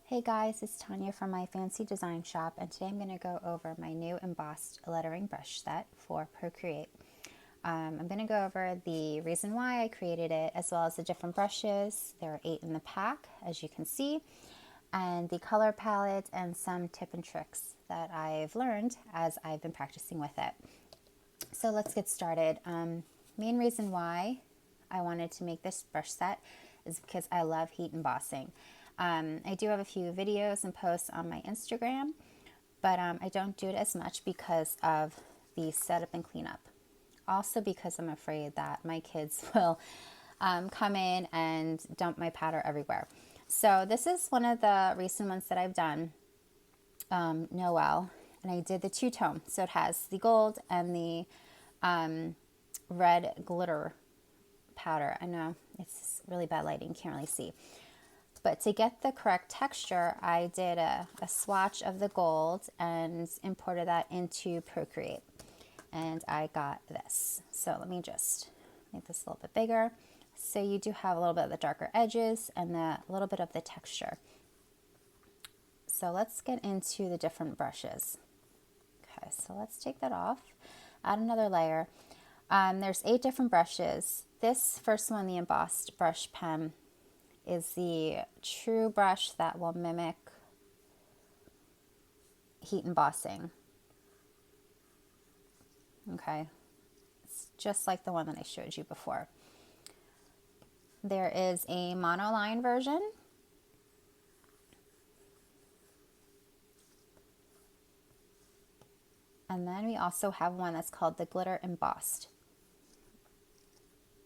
Hey guys, it's Tanya from my fancy design shop, and today I'm going to go over my new embossed lettering brush set for Procreate. I'm going to go over the reason why I created it, as well as the different brushes. There are 8 in the pack, as you can see, and the color palette and some tip and tricks that I've learned as I've been practicing with it. So let's get started. Main reason why I wanted to make this brush set is because I love heat embossing. I do have a few videos and posts on my Instagram, but I don't do it as much because of the setup and cleanup. Also because I'm afraid that my kids will come in and dump my powder everywhere. So this is one of the recent ones that I've done, Noel, and I did the two-tone. So it has the gold and the red glitter powder. I know it's really bad lighting, can't really see. But to get the correct texture, I did a swatch of the gold and imported that into Procreate. And I got this. So let me just make this a little bit bigger. So you do have a little bit of the darker edges and a little bit of the texture. So let's get into the different brushes. Okay, so let's take that off. Add another layer. There's 8 different brushes. This first one, the embossed brush pen, is the true brush that will mimic heat embossing. Okay, it's just like the one that I showed you before. There is a monoline version. And then we also have one that's called the glitter embossed.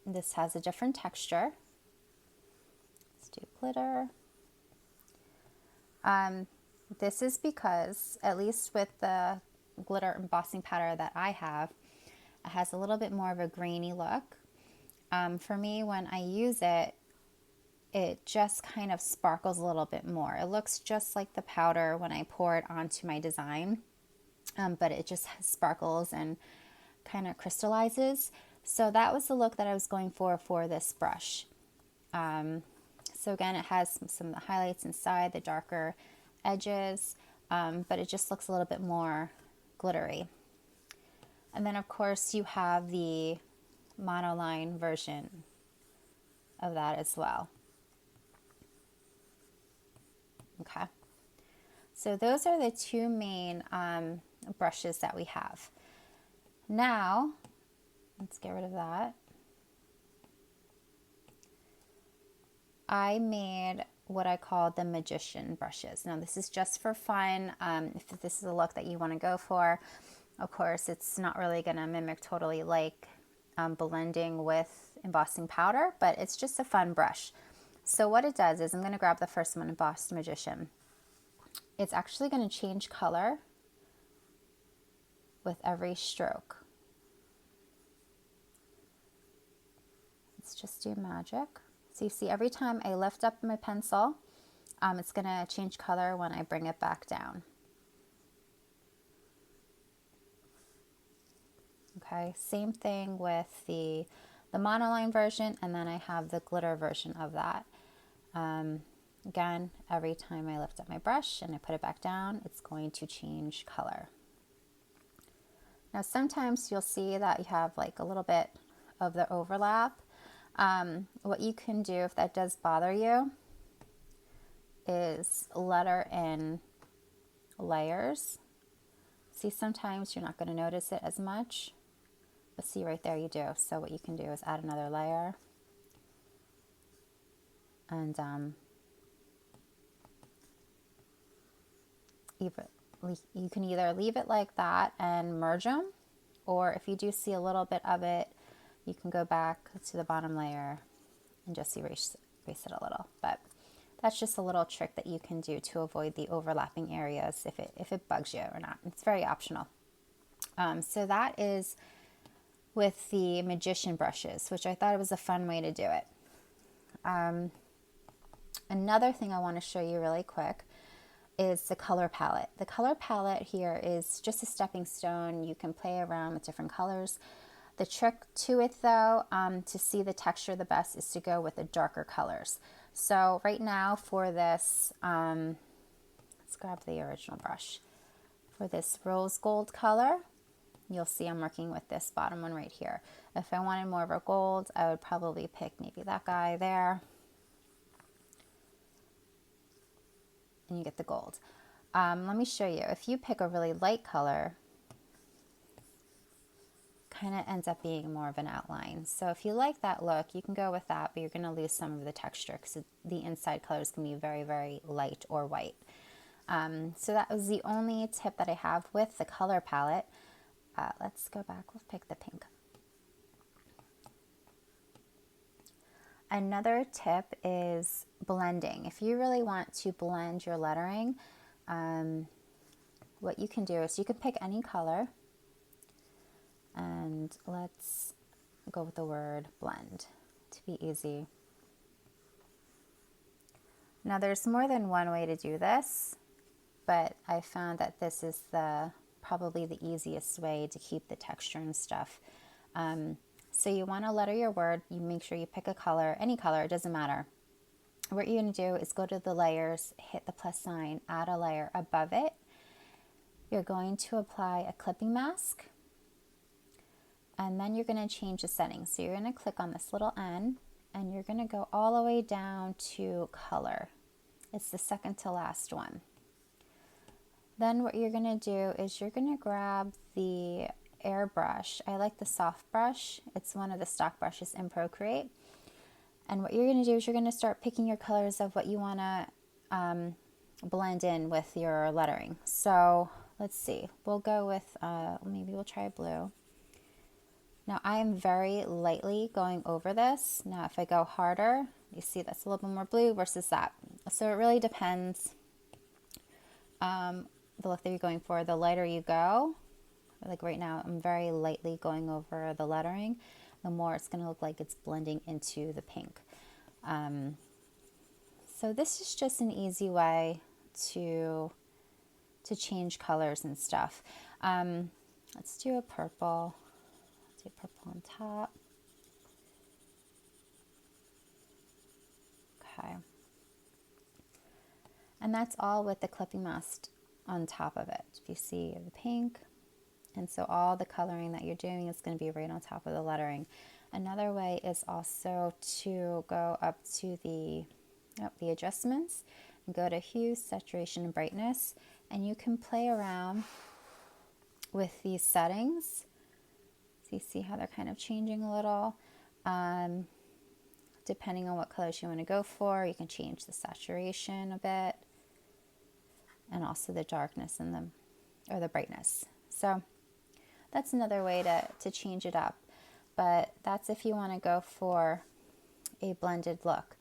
This has a different texture. Let's do glitter. This is because, at least with the glitter embossing powder that I have, it has a little bit more of a grainy look. For me, when I use it, it just kind of sparkles a little bit more. It looks just like the powder when I pour it onto my design, but it just sparkles and kind of crystallizes. So that was the look that I was going for this brush. So again, it has some of the highlights inside, the darker edges, but it just looks a little bit more glittery. And then of course you have the monoline version of that as well. Okay, so those are the 2 main brushes that we have. Now, let's get rid of that. I made what I call the magician brushes. Now this is just for fun. If this is a look that you want to go for, of course it's not really going to mimic totally like blending with embossing powder, but it's just a fun brush. So what it does is, I'm going to grab the first one, Embossed Magician. It's actually going to change color with every stroke. Let's just do magic. So you see, every time I lift up my pencil, it's going to change color when I bring it back down. Okay, same thing with the monoline version, and then I have the glitter version of that. Again, every time I lift up my brush and I put it back down, it's going to change color. Now sometimes you'll see that you have like a little bit of the overlap. What you can do, if that does bother you, is letter in layers. See, sometimes you're not going to notice it as much, but see right there you do. So what you can do is add another layer, and you can either leave it like that and merge them, or if you do see a little bit of it, you can go back to the bottom layer and just erase it a little. But that's just a little trick that you can do to avoid the overlapping areas if it bugs you or not. It's very optional. So that is with the magician brushes, which I thought it was a fun way to do it. Another thing I want to show you really quick is the color palette. The color palette here is just a stepping stone. You can play around with different colors. The trick to it though, to see the texture the best, is to go with the darker colors. So right now for this Let's grab the original brush. For this rose gold color, you'll see I'm working with this bottom one right here. If I wanted more of a gold, I would probably pick maybe that guy there. And you get the gold. Let me show you. If you pick a really light color, kind of ends up being more of an outline. So if you like that look, you can go with that, but you're going to lose some of the texture because the inside colors can be very, very light or white. So that was the only tip that I have with the color palette. Let's go back. We'll pick the pink. Another tip is blending. If you really want to blend your lettering, what you can do is you can pick any color, and let's go with the word blend to be easy. Now there's more than one way to do this, but I found that this is probably the easiest way to keep the texture and stuff. So you want to letter your word, you make sure you pick a color, any color, it doesn't matter. What you're going to do is go to the layers, hit the plus sign, add a layer above it. You're going to apply a clipping mask, and then you're going to change the settings. So you're going to click on this little N, and you're going to go all the way down to color. It's the second to last one. Then what you're going to do is you're going to grab the airbrush. I like the soft brush. It's one of the stock brushes in Procreate. And what you're going to do is you're going to start picking your colors of what you want to blend in with your lettering. So let's see. We'll go with, maybe we'll try blue. Now I am very lightly going over this. Now if I go harder, you see that's a little bit more blue versus that. So it really depends the look that you're going for. The lighter you go, like right now I'm very lightly going over the lettering, the more it's going to look like it's blending into the pink. So this is just an easy way to change colors and stuff. Let's do a purple. Do purple on top. Okay. And that's all with the clipping mask on top of it. If you see the pink, and so all the coloring that you're doing is going to be right on top of the lettering. Another way is also to go up to the adjustments and go to hue, saturation, and brightness, and you can play around with these settings. So you see how they're kind of changing a little. Depending on what colors you want to go for, you can change the saturation a bit, and also the darkness and the brightness. So that's another way to change it up. But that's if you want to go for a blended look.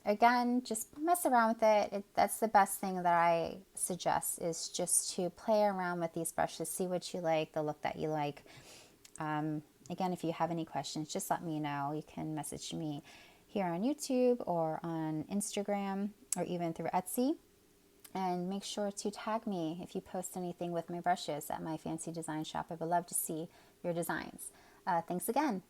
Again, just mess around with it. That's the best thing that I suggest, is just to play around with these brushes, see what you like, the look that you like. Again, if you have any questions, just let me know. You can message me here on YouTube or on Instagram or even through Etsy. And make sure to tag me if you post anything with my brushes at my fancy design shop. I would love to see your designs. Thanks again.